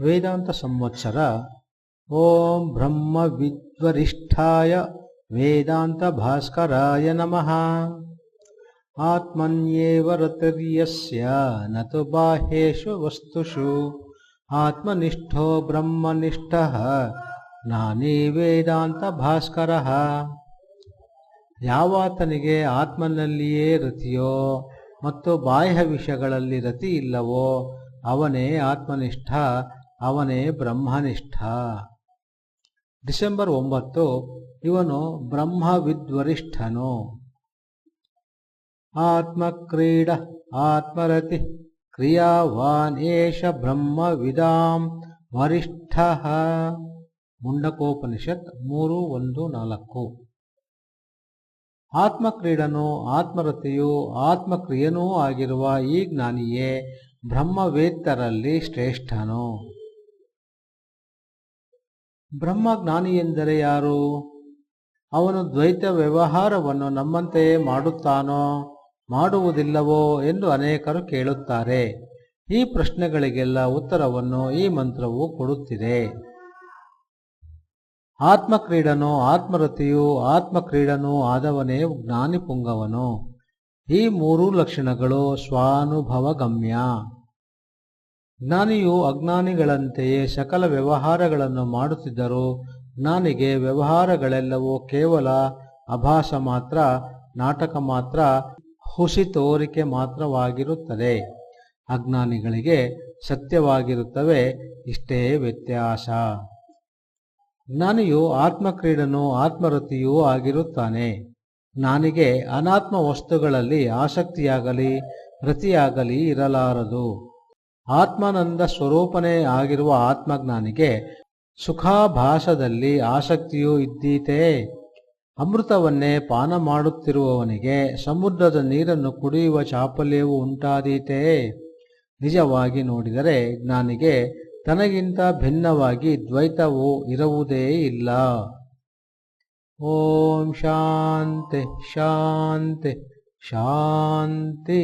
ವೇದಾಂತ ಸಂವತ್ಸರ ಓಂ ಬ್ರಹ್ಮ ವಿದ್ವರಿಷ್ಠಾಯ ವೇದಾಂತ ಭಾಸ್ಕರಾಯ ನಮಃ. ಆತ್ಮನ್ಯೇವ ರತಿರ್ಯಸ್ಯ ನತು ಬಾಹ್ಯೇಷು ವಸ್ತುಷು ಆತ್ಮನಿಷ್ಠೋ ಬ್ರಹ್ಮನಿಷ್ಠಃ ಜ್ಞಾನಿ ವೇದಾಂತ ಭಾಸ್ಕರಃ. ಯಾವಾತನಿಗೆ ಆತ್ಮನಲ್ಲಿಯೇ ರತಿಯೋ ಮತ್ತು ಬಾಹ್ಯ ವಿಷಯಗಳಲ್ಲಿ ರತಿ ಇಲ್ಲವೋ ಅವನೇ ಆತ್ಮನಿಷ್ಠ, ಅವನೇ ಬ್ರಹ್ಮನಿಷ್ಠ. ಡಿಸೆಂಬರ್ 9 ಇವನು ಬ್ರಹ್ಮವಿದ್ವರಿಷ್ಠನು. ಆತ್ಮಕ್ರೀಡ ಆತ್ಮರತಿ ಕ್ರಿಯಾವಾನ್ ಏಷ ಬ್ರಹ್ಮವಿದಾಂ ವರಿಷ್ಠಃ. ಮುಂಡಕೋಪನಿಷತ್ 3:1-4. ಆತ್ಮಕ್ರೀಡನೂ ಆತ್ಮರತಿಯೂ ಆತ್ಮಕ್ರಿಯನೂ ಆಗಿರುವ ಈ ಜ್ಞಾನಿಯೇ ಬ್ರಹ್ಮವೇತ್ತರಲ್ಲಿ ಶ್ರೇಷ್ಠನು. ಬ್ರಹ್ಮಜ್ಞಾನಿ ಎಂದರೆ ಯಾರು? ಅವನು ದ್ವೈತ ವ್ಯವಹಾರವನ್ನು ನಮ್ಮಂತೆಯೇ ಮಾಡುತ್ತಾನೋ ಮಾಡುವುದಿಲ್ಲವೋ ಎಂದು ಅನೇಕರು ಕೇಳುತ್ತಾರೆ. ಈ ಪ್ರಶ್ನೆಗಳಿಗೆಲ್ಲ ಉತ್ತರವನ್ನು ಈ ಮಂತ್ರವು ಕೊಡುತ್ತಿದೆ. ಆತ್ಮಕ್ರೀಡನೂ ಆತ್ಮರತಿಯೂ ಆತ್ಮಕ್ರೀಡನೂ ಆದವನೇ ಜ್ಞಾನಿ ಪುಂಗವನು. ಈ ಮೂರೂ ಲಕ್ಷಣಗಳು ಸ್ವಾನುಭವಗಮ್ಯ. ಜ್ಞಾನಿಯು ಅಜ್ಞಾನಿಗಳಂತೆಯೇ ಸಕಲ ವ್ಯವಹಾರಗಳನ್ನು ಮಾಡುತ್ತಿದ್ದರೂ ಜ್ಞಾನಿಗೆ ವ್ಯವಹಾರಗಳೆಲ್ಲವೂ ಕೇವಲ ಅಭಾಸ ಮಾತ್ರ, ನಾಟಕ ಮಾತ್ರ, ಹುಸಿ ತೋರಿಕೆ ಮಾತ್ರವಾಗಿರುತ್ತದೆ. ಅಜ್ಞಾನಿಗಳಿಗೆ ಸತ್ಯವಾಗಿರುತ್ತವೆ. ಇಷ್ಟೇ ವ್ಯತ್ಯಾಸ. ಜ್ಞಾನಿಯು ಆತ್ಮಕ್ರೀಡನೂ ಆತ್ಮರತಿಯೂ ಆಗಿರುತ್ತಾನೆ. ಜ್ಞಾನಿಗೆ ಅನಾತ್ಮ ವಸ್ತುಗಳಲ್ಲಿ ಆಸಕ್ತಿಯಾಗಲಿ ರತಿಯಾಗಲಿ ಇರಲಾರದು. ಆತ್ಮಾನಂದ ಸ್ವರೂಪನೇ ಆಗಿರುವ ಆತ್ಮಜ್ಞಾನಿಗೆ ಸುಖಾಭಾಸದಲ್ಲಿ ಆಸಕ್ತಿಯೂ ಇದ್ದೀತೆ. ಅಮೃತವನ್ನೇ ಪಾನ ಮಾಡುತ್ತಿರುವವನಿಗೆ ಸಮುದ್ರದ ನೀರನ್ನು ಕುಡಿಯುವ ಚಾಪಲ್ಯವೂ ಉಂಟಾದೀತೆ. ನಿಜವಾಗಿ ನೋಡಿದರೆ ಜ್ಞಾನಿಗೆ ತನಗಿಂತ ಭಿನ್ನವಾಗಿ ದ್ವೈತವು ಇರುವುದೇ ಇಲ್ಲ. ಓಂ ಶಾಂತಿ ಶಾಂತಿ ಶಾಂತಿ.